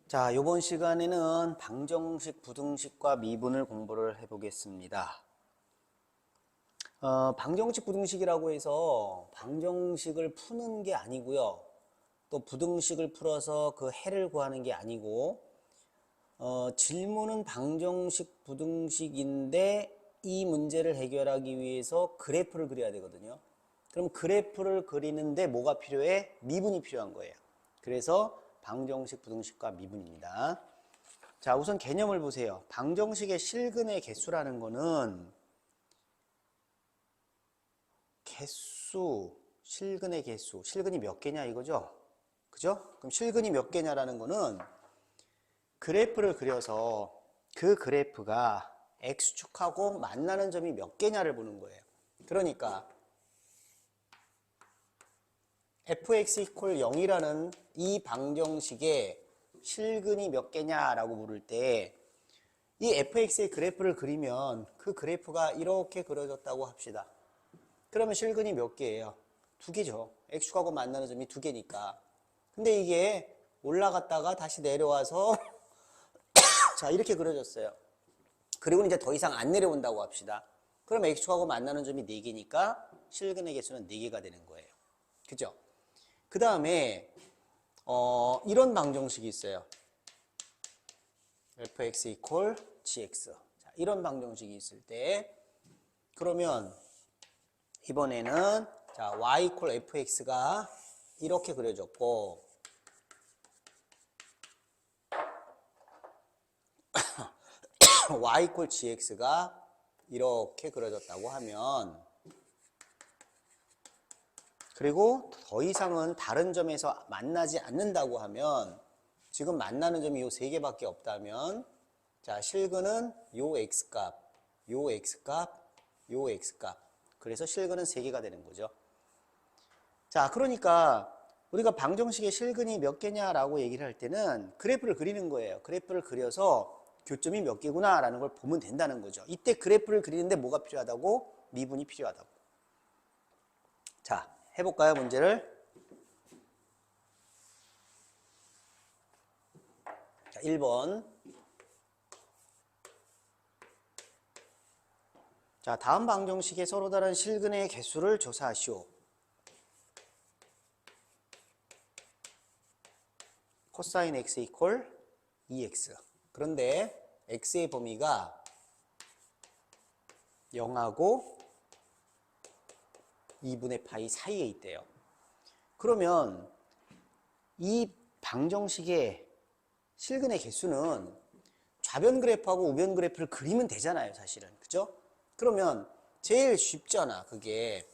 자, 이번 시간에는 방정식, 부등식과 미분을 공부를 해보겠습니다. 방정식, 부등식이라고 해서 방정식을 푸는 게 아니고요. 또 부등식을 풀어서 그 해를 구하는 게 아니고 질문은 방정식, 부등식인데 이 문제를 해결하기 위해서 그래프를 그려야 되거든요. 그럼 그래프를 그리는데 뭐가 필요해? 미분이 필요한 거예요. 그래서 방정식, 부등식과 미분입니다. 자, 우선 개념을 보세요. 방정식의 실근의 개수라는 거는 개수, 실근의 개수, 실근이 몇 개냐 이거죠? 그죠? 그럼 실근이 몇 개냐라는 거는 그래프를 그려서 그 그래프가 x축하고 만나는 점이 몇 개냐를 보는 거예요. 그러니까 fx equal 0이라는 이 방정식의 실근이 몇 개냐라고 물을 때 이 fx의 그래프를 그리면 그 그래프가 이렇게 그려졌다고 합시다. 그러면 실근이 몇 개예요? 두 개죠. x축하고 만나는 점이 두 개니까. 근데 이게 올라갔다가 다시 내려와서 자 이렇게 그려졌어요. 그리고 이제 더 이상 안 내려온다고 합시다. 그럼 x축하고 만나는 점이 4개니까 실근의 개수는 4개가 되는 거예요. 그죠? 그 다음에 이런 방정식이 있어요. fx equal gx. 자, 이런 방정식이 있을 때 그러면 이번에는 자, y equal fx가 이렇게 그려졌고 y equal gx가 이렇게 그려졌다고 하면 그리고 더 이상은 다른 점에서 만나지 않는다고 하면 지금 만나는 점이 요 3개밖에 없다면 자 실근은 요 x값, 요 x값, 요 x값 그래서 실근은 3개가 되는 거죠. 자 그러니까 우리가 방정식의 실근이 몇 개냐라고 얘기를 할 때는 그래프를 그리는 거예요. 그래프를 그려서 교점이 몇 개구나 라는 걸 보면 된다는 거죠. 이때 그래프를 그리는데 뭐가 필요하다고? 미분이 필요하다고. 자 해볼까요 문제를? 자 1번 자 다음 방정식의 서로 다른 실근의 개수를 조사하시오. 코사인 x 이퀄 2x. 그런데 x의 범위가 0하고 2분의 파이 사이에 있대요. 그러면 이 방정식의 실근의 개수는 좌변 그래프하고 우변 그래프를 그리면 되잖아요, 사실은. 그죠? 그러면 제일 쉽잖아, 그게.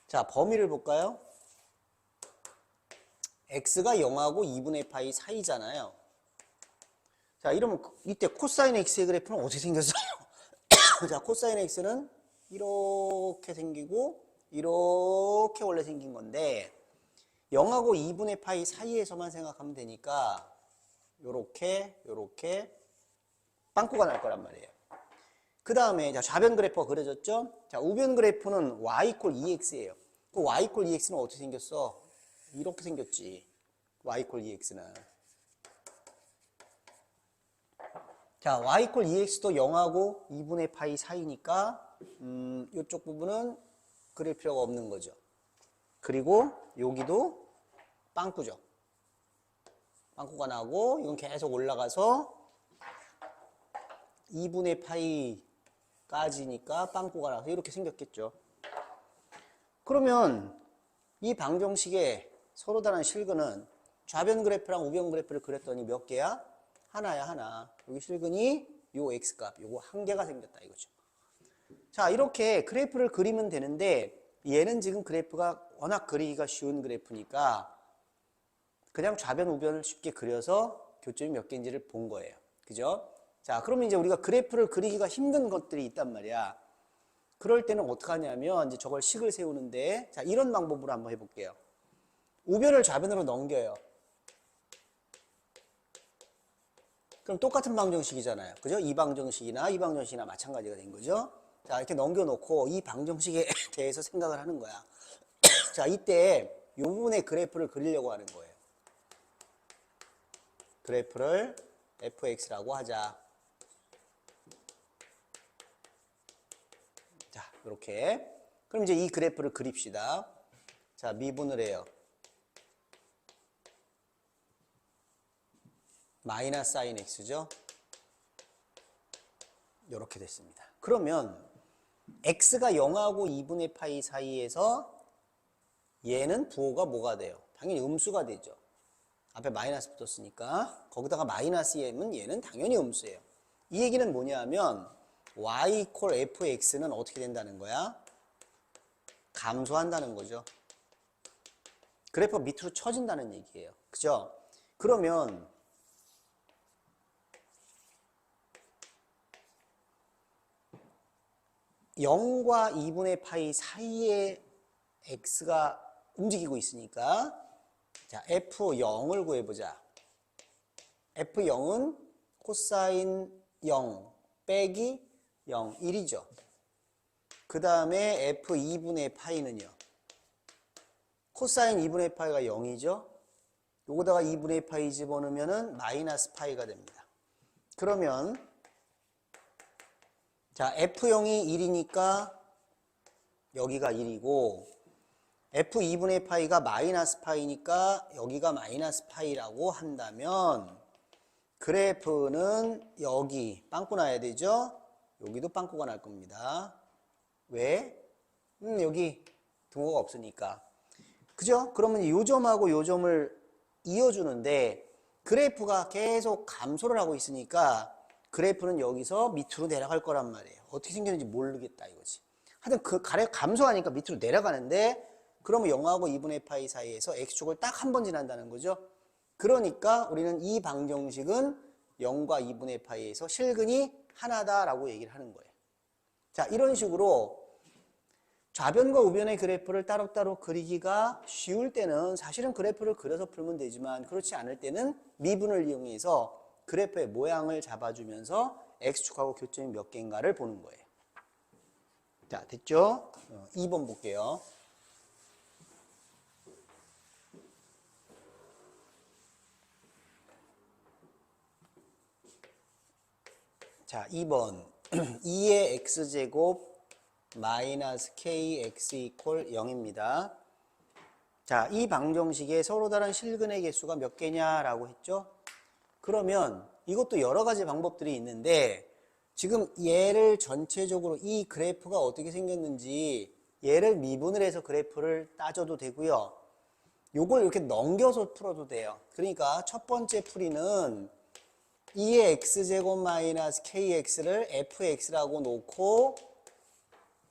자, 범위를 볼까요? x가 0하고 2분의 파이 사이잖아요. 자, 이러면 이때 코사인 x의 그래프는 어떻게 생겼어요? 자, 코사인 x는 이렇게 생기고 이렇게 원래 생긴 건데 0하고 2분의 파이 사이에서만 생각하면 되니까 요렇게 빵꾸가 날 거란 말이에요. 그 다음에 좌변 그래프가 그려졌죠? 자, 우변 그래프는 y 이퀄 2x예요. 그 y 이퀄 2x는 어떻게 생겼어? 이렇게 생겼지. y 이퀄 2x는. 자, y 이퀄 2x도 0하고 2분의 파이 사이니까 이쪽 부분은 그릴 필요가 없는 거죠. 그리고 여기도 빵꾸죠. 빵꾸가 나고 이건 계속 올라가서 2분의 파이까지니까 빵꾸가 나서 이렇게 생겼겠죠. 그러면 이 방정식의 서로 다른 실근은 좌변 그래프랑 우변 그래프를 그렸더니 몇 개야? 하나야, 하나. 여기 실근이 요 x값, 요거 한 개가 생겼다 이거죠. 자, 이렇게 그래프를 그리면 되는데 얘는 지금 그래프가 워낙 그리기가 쉬운 그래프니까 그냥 좌변 우변을 쉽게 그려서 교점이 몇 개인지를 본 거예요. 그죠? 자, 그러면 이제 우리가 그래프를 그리기가 힘든 것들이 있단 말이야. 그럴 때는 어떻게 하냐면 이제 저걸 식을 세우는데 자, 이런 방법으로 한번 해볼게요. 우변을 좌변으로 넘겨요. 그럼 똑같은 방정식이잖아요. 그죠? 이 방정식이나 마찬가지가 된 거죠. 자, 이렇게 넘겨놓고 이 방정식에 대해서 생각을 하는 거야. 자, 이때 이 부분의 그래프를 그리려고 하는 거예요. 그래프를 fx라고 하자. 자, 이렇게. 그럼 이제 이 그래프를 그립시다. 자, 미분을 해요. 마이너스 sin x죠. 이렇게 됐습니다. 그러면 x가 0하고 2분의 파이 사이에서 얘는 부호가 뭐가 돼요? 당연히 음수가 되죠. 앞에 마이너스 붙었으니까 거기다가 마이너스 m은 얘는 당연히 음수예요. 이 얘기는 뭐냐면 y = fx는 어떻게 된다는 거야? 감소한다는 거죠. 그래프 밑으로 쳐진다는 얘기예요. 그죠? 그러면 (0과 2분의 파이) 사이에 x가 움직이고 있으니까 자, f0을 구해보자. f0은 코사인 0 빼기 0, 1이죠. 그 다음에 f2분의 파이는요. 코사인 2분의 파이가 0이죠. 요거다가 2분의 파이 집어넣으면은 마이너스 파이가 됩니다. 그러면 자, f0이 1이니까 여기가 1이고 f2분의 파이가 마이너스 파이니까 여기가 마이너스 파이라고 한다면 그래프는 여기 빵꾸 나야 되죠? 여기도 빵꾸가 날 겁니다. 왜? 여기 등호가 없으니까. 그죠? 그러면 요 점하고 요 점을 이어주는데 그래프가 계속 감소를 하고 있으니까 그래프는 여기서 밑으로 내려갈 거란 말이에요. 어떻게 생겼는지 모르겠다 이거지. 하여튼 그 감소하니까 밑으로 내려가는데 그러면 0하고 2분의 파이 사이에서 x축을 딱 한 번 지난다는 거죠. 그러니까 우리는 이 방정식은 0과 2분의 파이에서 실근이 하나다라고 얘기를 하는 거예요. 자, 이런 식으로 좌변과 우변의 그래프를 따로따로 그리기가 쉬울 때는 사실은 그래프를 그려서 풀면 되지만 그렇지 않을 때는 미분을 이용해서 그래프의 모양을 잡아주면서 x축하고 교점이 몇 개인가를 보는 거예요. 자, 됐죠? 2번 볼게요. 자, 2번 2의 x제곱 마이너스 kx 이퀄 0입니다. 자, 이 방정식에 서로 다른 실근의 개수가 몇 개냐라고 했죠? 그러면 이것도 여러 가지 방법들이 있는데 지금 얘를 전체적으로 이 그래프가 어떻게 생겼는지 얘를 미분을 해서 그래프를 따져도 되고요. 요걸 이렇게 넘겨서 풀어도 돼요. 그러니까 첫 번째 풀이는 2의 x제곱 마이너스 kx를 fx라고 놓고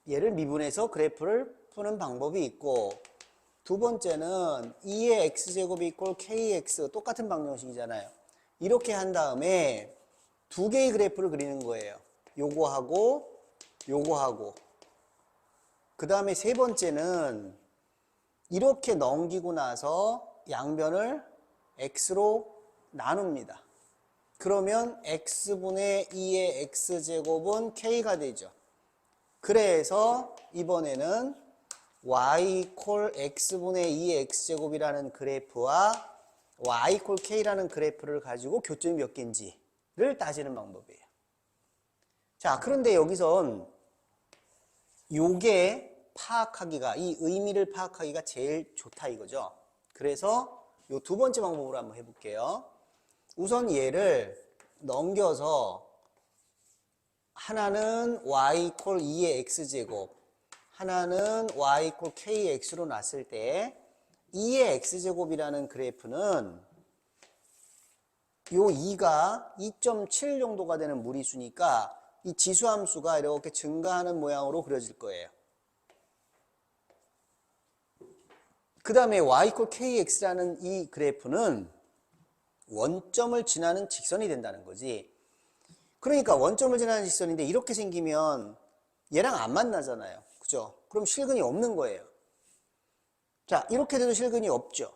얘를 미분해서 그래프를 푸는 방법이 있고 두 번째는 2의 x제곱이 이꼴 kx 똑같은 방정식이잖아요. 이렇게 한 다음에 두 개의 그래프를 그리는 거예요. 요거하고 요거하고 그 다음에 세 번째는 이렇게 넘기고 나서 양변을 x로 나눕니다. 그러면 x분의 2의 x제곱은 k가 되죠. 그래서 이번에는 y 콜 x분의 2의 x제곱이라는 그래프와 y 콜 k라는 그래프를 가지고 교점이 몇 개인지를 따지는 방법이에요. 자, 그런데 여기선 요게 파악하기가, 이 의미를 파악하기가 제일 좋다 이거죠. 그래서 요 두 번째 방법으로 한번 해볼게요. 우선 얘를 넘겨서 하나는 y 콜 2의 x제곱, 하나는 y 콜 kx로 놨을 때 2의 x제곱이라는 그래프는 요 2가 2.7 정도가 되는 무리수니까 이 지수함수가 이렇게 증가하는 모양으로 그려질 거예요. 그 다음에 y 콜 kx라는 이 그래프는 원점을 지나는 직선이 된다는 거지. 그러니까 원점을 지나는 직선인데 이렇게 생기면 얘랑 안 만나잖아요. 그죠? 그럼 실근이 없는 거예요. 자, 이렇게 돼도 실근이 없죠.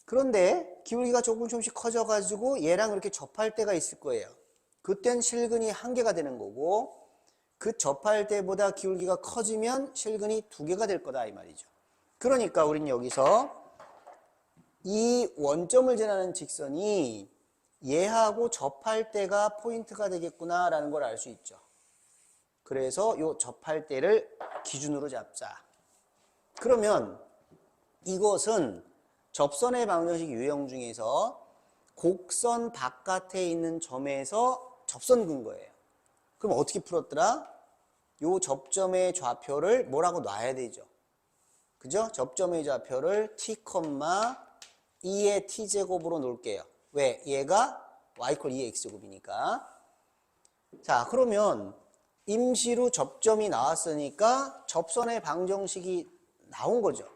그런데 기울기가 조금씩 커져가지고 얘랑 이렇게 접할 때가 있을 거예요. 그땐 실근이 한 개가 되는 거고 그 접할 때보다 기울기가 커지면 실근이 두 개가 될 거다 이 말이죠. 그러니까 우리는 여기서 이 원점을 지나는 직선이 얘하고 접할 때가 포인트가 되겠구나라는 걸 알 수 있죠. 그래서 요 접할 때를 기준으로 잡자. 그러면 이것은 접선의 방정식 유형 중에서 곡선 바깥에 있는 점에서 접선 근거예요. 그럼 어떻게 풀었더라? 요 접점의 좌표를 뭐라고 놔야 되죠? 그죠? 접점의 좌표를 t, 2의 t제곱으로 놓을게요. 왜? 얘가 y = 2의 x제곱이니까. 자, 그러면 임시로 접점이 나왔으니까 접선의 방정식이 나온 거죠.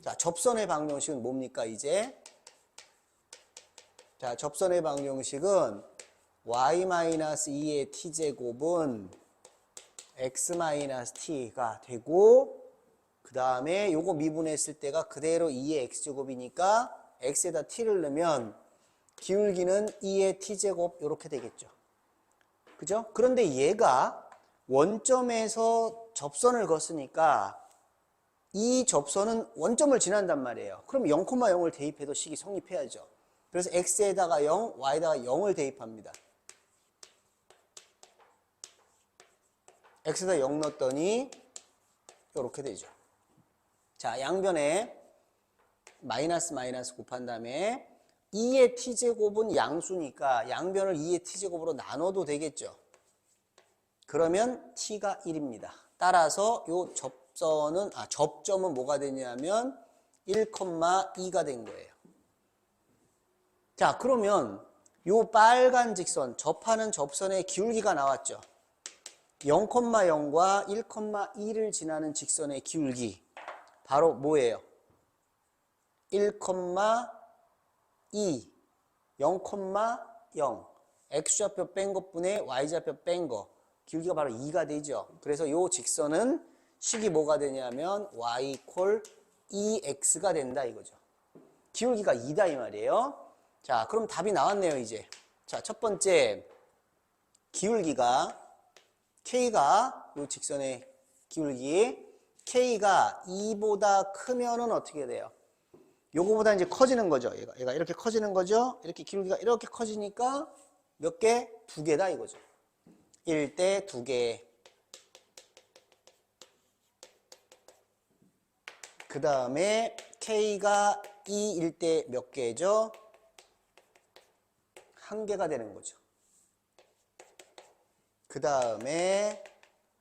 자, 접선의 방정식은 뭡니까, 이제? 자, 접선의 방정식은 y-2의 t제곱은 x-t가 되고, 그 다음에 요거 미분했을 때가 그대로 2의 x제곱이니까 x에다 t를 넣으면 기울기는 2의 t제곱 이렇게 되겠죠. 그죠? 그런데 얘가 원점에서 접선을 걷으니까 이 접선은 원점을 지난단 말이에요. 그럼 0,0을 대입해도 식이 성립해야죠. 그래서 x에다가 0, y에다가 0을 대입합니다. x에다 0 넣었더니 이렇게 되죠. 자, 양변에 마이너스 곱한 다음에 2의 t제곱은 양수니까 양변을 2의 t제곱으로 나눠도 되겠죠. 그러면 t가 1입니다. 따라서 요 접점은 뭐가 되냐면 1,2가 된 거예요. 자, 그러면 요 빨간 직선, 접하는 접선의 기울기가 나왔죠. 0,0과 1,2를 지나는 직선의 기울기. 바로 뭐예요? 1,2, 0,0. x좌표 뺀 것분의 y좌표 뺀 거. 기울기가 바로 2가 되죠. 그래서 요 직선은 식이 뭐가 되냐면 y = 2x가 된다 이거죠. 기울기가 2다 이 말이에요. 자, 그럼 답이 나왔네요, 이제. 자, 첫 번째 기울기가 k가 요 직선의 기울기 k가 2보다 크면은 어떻게 돼요? 요거보다 이제 커지는 거죠. 얘가 이렇게 커지는 거죠. 이렇게 기울기가 이렇게 커지니까 몇 개? 2개다 이거죠. 1대 2개. 그 다음에 k가 2일 때 몇 개죠? 1개가 되는 거죠. 그 다음에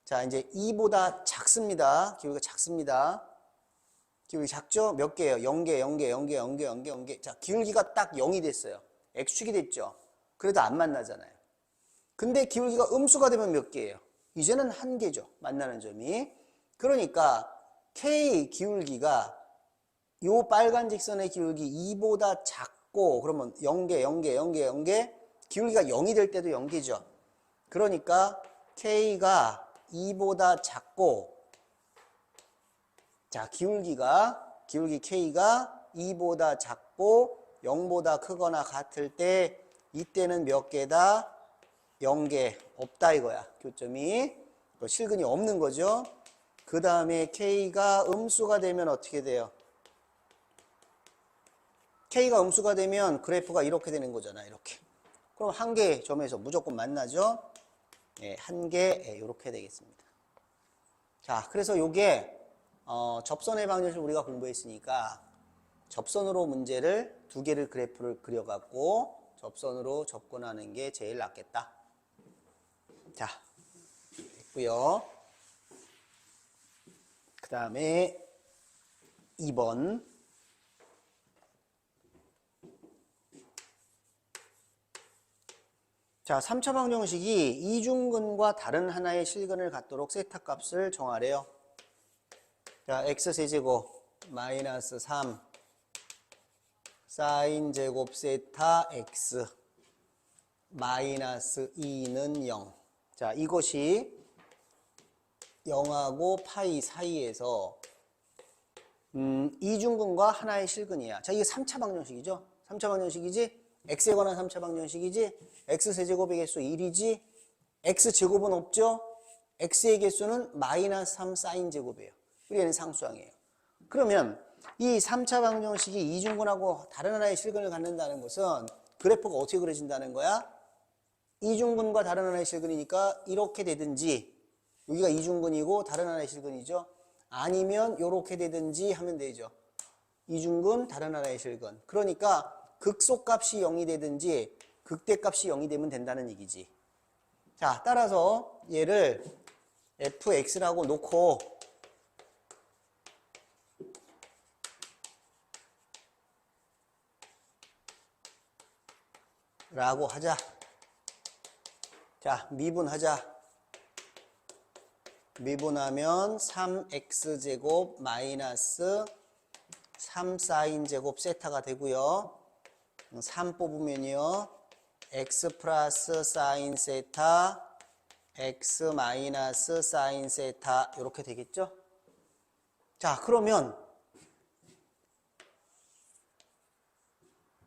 자, 이제 2보다 작습니다. 기울기가 작습니다. 기울기 작죠? 몇 개예요? 0개. 자, 기울기가 딱 0이 됐어요. x축이 됐죠? 그래도 안 만나잖아요. 근데 기울기가 음수가 되면 몇 개예요? 이제는 1개죠. 만나는 점이. 그러니까 k 기울기가 요 빨간 직선의 기울기 2보다 작고 그러면 0개. 기울기가 0이 될 때도 0개죠. 그러니까 k가 2보다 작고 자, 기울기 k가 2보다 작고 0보다 크거나 같을 때 이때는 몇 개다? 0개. 없다 이거야. 교점이. 실근이 없는 거죠. 그 다음에 k가 음수가 되면 어떻게 돼요? k가 음수가 되면 그래프가 이렇게 되는 거잖아. 이렇게. 그럼 1개 점에서 무조건 만나죠. 네, 1개 이렇게 되겠습니다. 자, 그래서 요게 접선의 방정식을 우리가 공부했으니까 접선으로 문제를 2개를 그래프를 그려갖고 접선으로 접근하는 게 제일 낫겠다. 자, 됐고요. 그 다음에 2번. 자, 3차 방정식이 이중근과 다른 하나의 실근을 갖도록 세타 값을 정하래요. 자, x세제곱 마이너스 3 사인 제곱 세타 x 마이너스 2는 0. 자, 이것이 0하고 파이 사이에서 이중근과 하나의 실근이야. 자, 이게 3차 방정식이죠. 3차 방정식이지. x에 관한 3차 방정식이지. x세제곱의 개수 1이지. x제곱은 없죠. x의 개수는 마이너스 3 사인 제곱이에요. 그리고 얘는 상수항이에요. 그러면 이 3차 방정식이 이중근하고 다른 하나의 실근을 갖는다는 것은 그래프가 어떻게 그려진다는 거야? 이중근과 다른 하나의 실근이니까 이렇게 되든지, 여기가 이중근이고 다른 하나의 실근이죠. 아니면 이렇게 되든지 하면 되죠. 이중근, 다른 하나의 실근. 그러니까 극소값이 0이 되든지 극대값이 0이 되면 된다는 얘기지. 자, 따라서 얘를 fx라고 놓고 라고 하자. 자, 미분하자. 미분하면 3x제곱 마이너스 3사인제곱 세타가 되고요. 3 뽑으면요. x 플러스 사인 세타, x 마이너스 사인 세타 이렇게 되겠죠? 자, 그러면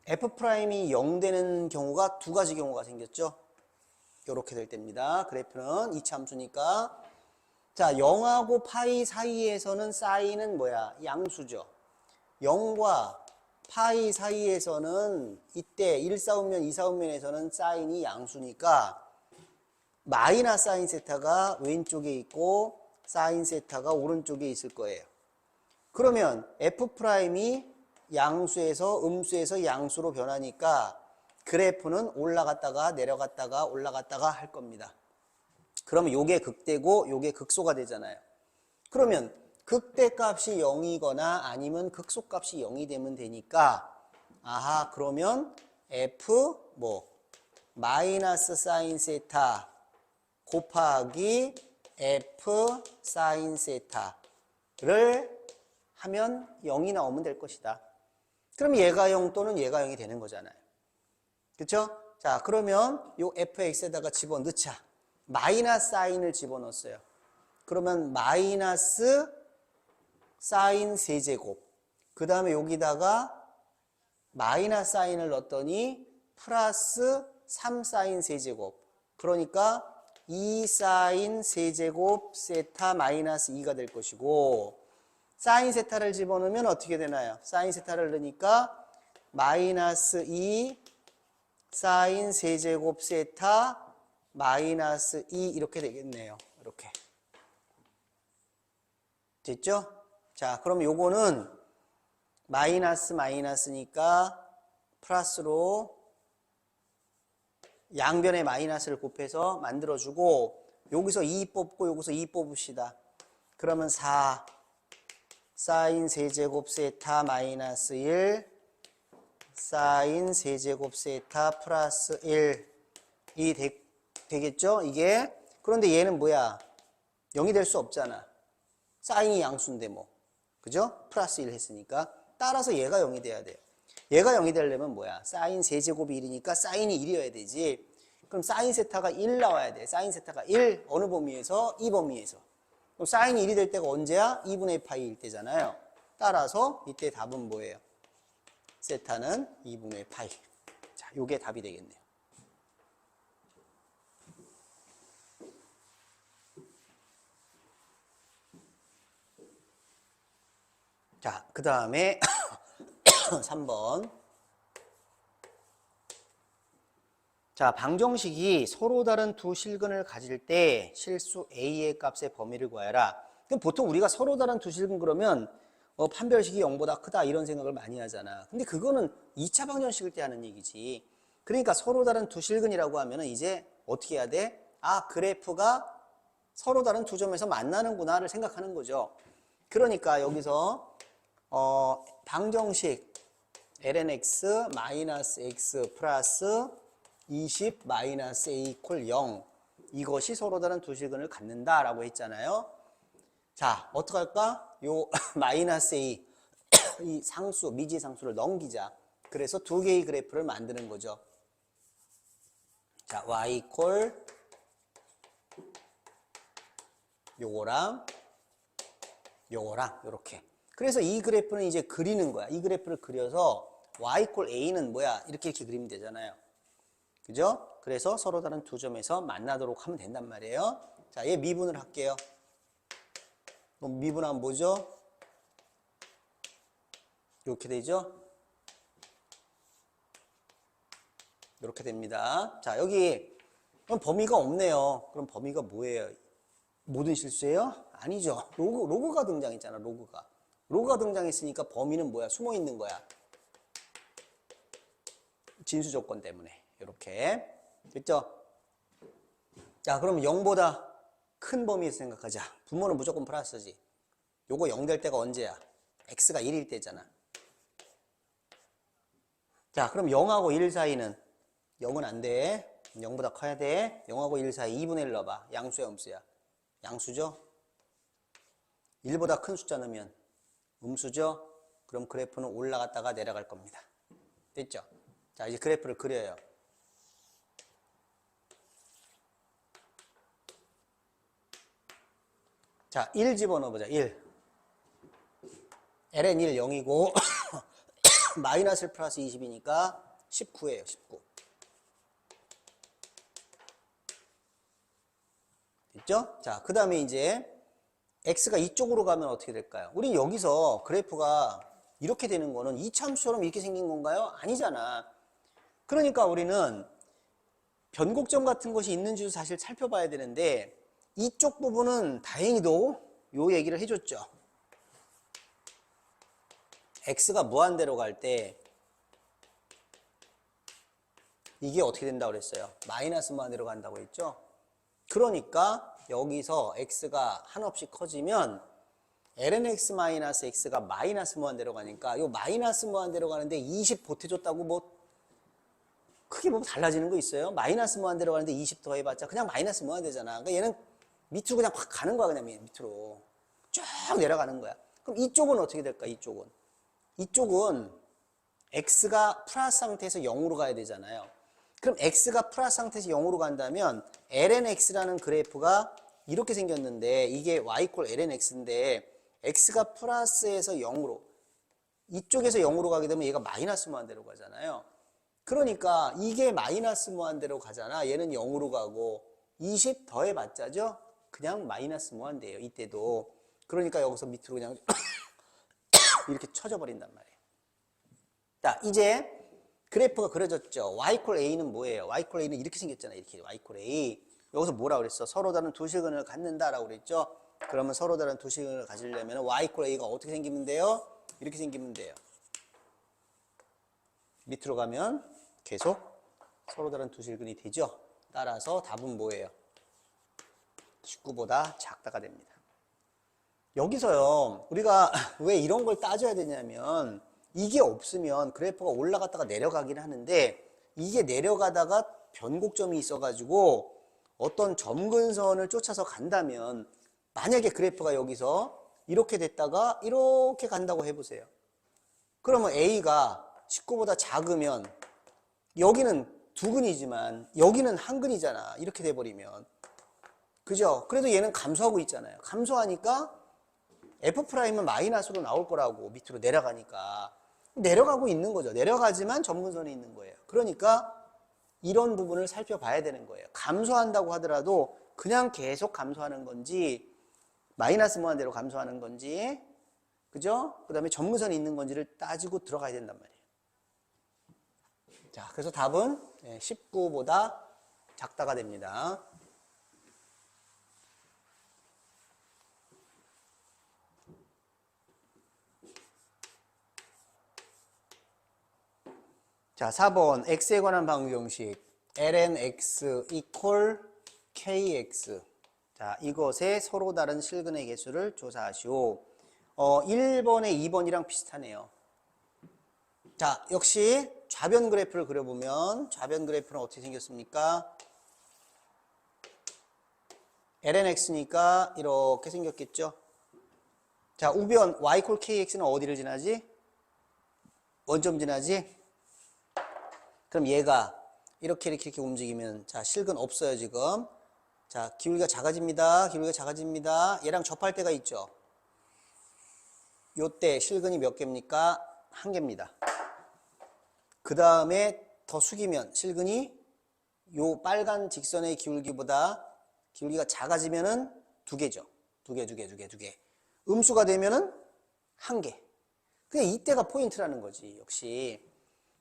f'이 0 되는 경우가 두 가지 경우가 생겼죠? 이렇게 될 때입니다. 그래프는 이차 함수니까. 자, 0하고 파이 사이에서는 사인은 뭐야? 양수죠. 0과 파이 사이에서는 이때 1사분면, 2사분면에서는 사인이 양수니까 마이너스 사인 세타가 왼쪽에 있고 사인 세타가 오른쪽에 있을 거예요. 그러면 f'이 양수에서 음수에서 양수로 변하니까 그래프는 올라갔다가 내려갔다가 올라갔다가 할 겁니다. 그러면 요게 극대고 요게 극소가 되잖아요. 그러면 극대값이 0이거나 아니면 극소값이 0이 되면 되니까 아하, 그러면 f 마이너스 사인 세타 곱하기 f 사인 세타를 하면 0이 나오면 될 것이다. 그럼 얘가 0 또는 얘가 0이 되는 거잖아요. 그렇죠? 자, 그러면 요 fx에다가 집어넣자. 마이너스 사인을 집어넣었어요. 그러면 마이너스 사인 세제곱. 그 다음에 여기다가 마이너스 사인을 넣었더니 플러스 3사인 세제곱. 그러니까 2사인 세제곱 세타 마이너스 2가 될 것이고, 사인 세타를 집어넣으면 어떻게 되나요? 사인 세타를 넣으니까 마이너스 2 사인 세제곱 세타 마이너스 2 이렇게 되겠네요. 이렇게. 됐죠? 자, 그럼 요거는 마이너스 마이너스니까 플러스로 양변에 마이너스를 곱해서 만들어주고, 여기서 2 뽑고 여기서 2 뽑읍시다. 그러면 4 사인 세제곱 세타 마이너스 1 사인 세제곱 세타 플러스 1이 되겠죠? 이게. 그런데 얘는 뭐야? 0이 될 수 없잖아. 사인이 양수인데 뭐. 그죠? 플러스 1 했으니까. 따라서 얘가 0이 돼야 돼요. 얘가 0이 되려면 뭐야? 사인 세제곱이 1이니까 사인이 1이어야 되지. 그럼 사인 세타가 1 나와야 돼. 사인 세타가 1 어느 범위에서? 이 범위에서. 그럼 사인이 1이 될 때가 언제야? 2분의 파이일 때잖아요. 따라서 이때 답은 뭐예요? 세타는 2분의 파이. 자, 요게 답이 되겠네요. 자, 그 다음에 3번. 자, 방정식이 서로 다른 두 실근을 가질 때 실수 A의 값의 범위를 구하여라. 그럼 보통 우리가 서로 다른 두 실근 그러면 판별식이 0보다 크다 이런 생각을 많이 하잖아. 근데 그거는 2차 방정식일 때 하는 얘기지. 그러니까 서로 다른 두 실근이라고 하면은 이제 어떻게 해야 돼? 아, 그래프가 서로 다른 두 점에서 만나는구나를 생각하는 거죠. 그러니까 여기서 방정식 lnx 마이너스 x 플러스 20 마이너스 a 이퀄 0 이것이 서로 다른 두 실근을 갖는다라고 했잖아요. 자, 어떡할까? 요 마이너스 a 이 상수, 미지상수를 넘기자. 그래서 두 개의 그래프를 만드는 거죠. 자, y 이퀄 요거랑 요거랑 요렇게. 그래서 이 그래프는 이제 그리는 거야. 이 그래프를 그려서 y 이퀄 a는 뭐야? 이렇게 그리면 되잖아요. 그죠? 그래서 서로 다른 두 점에서 만나도록 하면 된단 말이에요. 자, 얘 미분을 할게요. 그럼 미분하면 뭐죠? 이렇게 되죠? 이렇게 됩니다. 자, 여기 그럼 범위가 없네요. 그럼 범위가 뭐예요? 모든 실수예요? 아니죠. 로그가 등장했잖아, 로그가. 로그가 등장했으니까 범위는 뭐야? 숨어 있는 거야. 진수 조건 때문에. 이렇게. 됐죠? 자, 그럼 0보다 큰 범위에서 생각하자. 분모는 무조건 플러스지. 요거 0 될 때가 언제야? x가 1일 때잖아. 자, 그럼 0하고 1 사이는 0은 안 돼. 0보다 커야 돼. 0하고 1 사이 2분의 1 넣어봐. 양수야, 음수야? 양수죠? 1보다 큰 숫자 넣으면 음수죠? 그럼 그래프는 올라갔다가 내려갈 겁니다. 됐죠? 자, 이제 그래프를 그려요. 자, 1 집어넣어보자. 1. ln 1 0이고 마이너스 1 플러스 20이니까 19예요. 19. 됐죠? 자, 그 다음에 이제 x가 이쪽으로 가면 어떻게 될까요? 우리 여기서 그래프가 이렇게 되는 거는 이참수처럼 이렇게 생긴 건가요? 아니잖아. 그러니까 우리는 변곡점 같은 것이 있는지도 사실 살펴봐야 되는데 이쪽 부분은 다행히도 요 얘기를 해줬죠. x가 무한대로 갈 때 이게 어떻게 된다고 그랬어요? 마이너스 무한대로 간다고 했죠? 그러니까 여기서 x가 한없이 커지면 ln x 마이너스 x가 마이너스 무한대로 가니까 요 마이너스 무한대로 가는데 20 보태줬다고 뭐 크게 뭐 달라지는 거 있어요? 마이너스 무한대로 가는데 20 더해봤자 그냥 마이너스 무한대잖아. 그러니까 얘는 밑으로 그냥 확 가는 거야. 그냥 밑으로 쭉 내려가는 거야. 그럼 이쪽은 어떻게 될까? 이쪽은 x가 플러스 상태에서 0으로 가야 되잖아요. 그럼 x가 플러스 상태에서 0으로 간다면 ln x라는 그래프가 이렇게 생겼는데 이게 y = ln x인데 x가 플러스에서 0으로 이쪽에서 0으로 가게 되면 얘가 마이너스 무한대로 가잖아요. 그러니까 이게 마이너스 무한대로 가잖아. 얘는 0으로 가고 20 더해봤자죠? 그냥 마이너스 무한대예요. 이때도. 그러니까 여기서 밑으로 그냥 이렇게 쳐져 버린단 말이에요. 자, 이제 그래프가 그려졌죠. y = a는 뭐예요? y = a는 이렇게 생겼잖아요. 이렇게 y = a. 여기서 뭐라고 그랬어? 서로 다른 두 실근을 갖는다라고 그랬죠. 그러면 서로 다른 두 실근을 가지려면 y = a가 어떻게 생기면 돼요? 이렇게 생기면 돼요. 밑으로 가면 계속 서로 다른 두 실근이 되죠. 따라서 답은 뭐예요? 19보다 작다가 됩니다. 여기서요, 우리가 왜 이런 걸 따져야 되냐면 이게 없으면 그래프가 올라갔다가 내려가긴 하는데 이게 내려가다가 변곡점이 있어가지고 어떤 점근선을 쫓아서 간다면 만약에 그래프가 여기서 이렇게 됐다가 이렇게 간다고 해보세요. 그러면 A가 19보다 작으면 여기는 두 근이지만 여기는 한 근이잖아. 이렇게 돼버리면. 그죠? 그래도 얘는 감소하고 있잖아요. 감소하니까 F'은 마이너스로 나올 거라고 밑으로 내려가니까. 내려가고 있는 거죠. 내려가지만 점근선이 있는 거예요. 그러니까 이런 부분을 살펴봐야 되는 거예요. 감소한다고 하더라도 그냥 계속 감소하는 건지 마이너스 무한대로 감소하는 건지 그죠? 그 다음에 점근선이 있는 건지를 따지고 들어가야 된단 말이에요. 자, 그래서 답은 19보다 작다가 됩니다. 자, 4번 x에 관한 방정식 ln x equal kx. 자, 이것의 서로 다른 실근의 개수를 조사하시오. 1번에 2번이랑 비슷하네요. 자, 역시 좌변 그래프를 그려보면 좌변 그래프는 어떻게 생겼습니까? ln x니까 이렇게 생겼겠죠? 자, 우변 y = kx는 어디를 지나지? 원점 지나지? 그럼 얘가 이렇게 움직이면 자, 실근 없어요, 지금. 자, 기울기가 작아집니다. 기울기가 작아집니다. 얘랑 접할 때가 있죠. 요때 실근이 몇 개입니까? 한 개입니다. 그 다음에 더 숙이면 실근이 요 빨간 직선의 기울기보다 기울기가 작아지면은 두 개죠. 두 개. 음수가 되면은 한 개. 그냥 이때가 포인트라는 거지, 역시.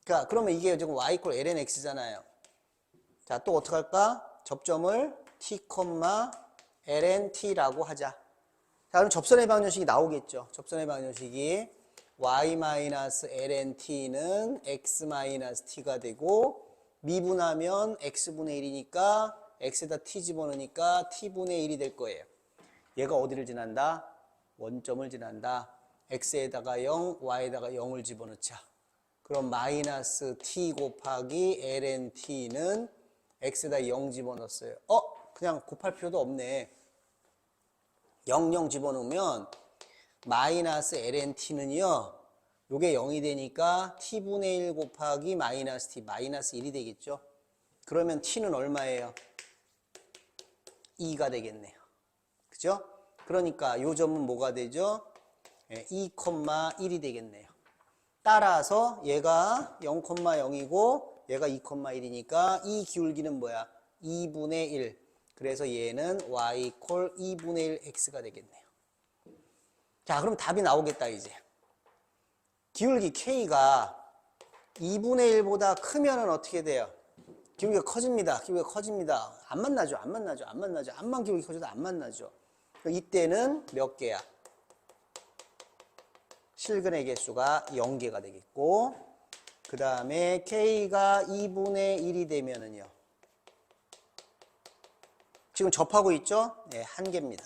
그러니까 그러면 이게 지금 y = ln x잖아요. 자, 또 어떻게 할까? 접점을 t, ln t라고 하자. 자, 그럼 접선의 방정식이 나오겠죠. 접선의 방정식이 y-ln t는 x-t가 되고 미분하면 x분의 1이니까 x에다 t 집어넣으니까 t분의 1이 될 거예요. 얘가 어디를 지난다? 원점을 지난다. x에다가 0, y에다가 0을 집어넣자. 그럼 마이너스 t 곱하기 ln t는 x에다 0 집어넣었어요. 그냥 곱할 필요도 없네. 0 집어넣으면 마이너스 ln t는요. 요게 0이 되니까 t분의 1 곱하기 마이너스 t, 마이너스 1이 되겠죠. 그러면 t는 얼마예요? 2가 되겠네요. 그죠? 그러니까 요 점은 뭐가 되죠? 2,1이 되겠네요. 따라서 얘가 0,0이고 얘가 2,1이니까 이 기울기는 뭐야? 2분의 1. 그래서 얘는 y 콜 2분의 1 x가 되겠네요. 자, 그럼 답이 나오겠다 이제. 기울기 k가 2분의 1보다 크면은 어떻게 돼요? 기울기가 커집니다. 기울기가 커집니다. 안 만나죠. 안 만나죠. 안 만나죠. 암만 기울기 커져도 안 만나죠. 이때는 몇 개야? 실근의 개수가 0개가 되겠고, 그 다음에 k가 2분의 1이 되면은요. 지금 접하고 있죠? 네, 1개입니다.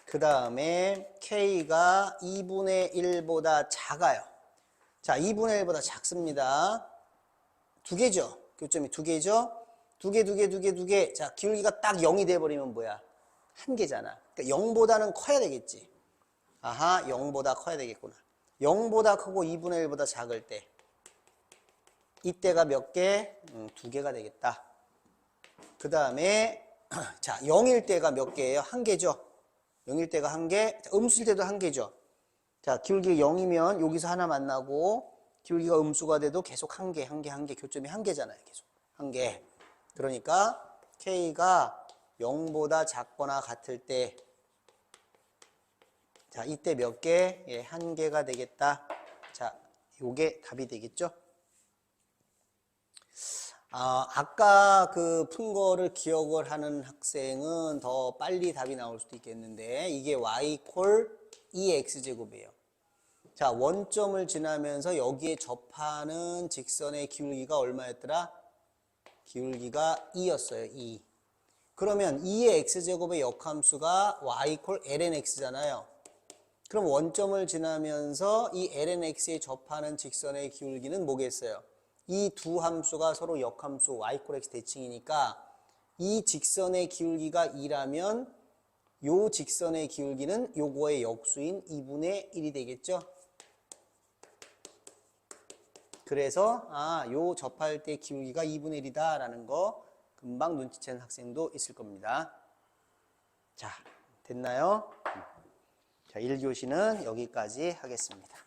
그 다음에 k가 2분의 1보다 작아요. 자, 2분의 1보다 작습니다. 2개죠? 교점이 2개죠? 2개. 자, 기울기가 딱 0이 돼버리면 뭐야? 1개잖아. 그러니까 0보다는 커야 되겠지. 아하, 0보다 커야 되겠구나. 0보다 크고 2분의 1보다 작을 때. 이때가 몇 개? 2개가 되겠다. 그 다음에, 자, 0일 때가 몇 개예요? 1개죠? 0일 때가 1개, 음수일 때도 1개죠? 자, 기울기가 0이면 여기서 하나 만나고, 기울기가 음수가 돼도 계속 1개, 교점이 1개잖아요. 계속. 1개. 그러니까, k가 0보다 작거나 같을 때, 자, 이때 몇 개? 1개가 되겠다. 자, 요게 답이 되겠죠? 아까 그 푼 거를 기억을 하는 학생은 더 빨리 답이 나올 수도 있겠는데, 이게 y 콜 2x제곱이에요. 자, 원점을 지나면서 여기에 접하는 직선의 기울기가 얼마였더라? 기울기가 2였어요, 2. 그러면 2의 x제곱의 역함수가 y 콜 ln x잖아요. 그럼 원점을 지나면서 이 lnx에 접하는 직선의 기울기는 뭐겠어요? 이 두 함수가 서로 역함수 y 콜 x 대칭이니까 이 직선의 기울기가 2라면 요 직선의 기울기는 요거의 역수인 2분의 1이 되겠죠? 그래서 요 접할 때 기울기가 2분의 1이다 라는 거 금방 눈치챈 학생도 있을 겁니다. 자, 됐나요? 자, 1교시는 여기까지 하겠습니다.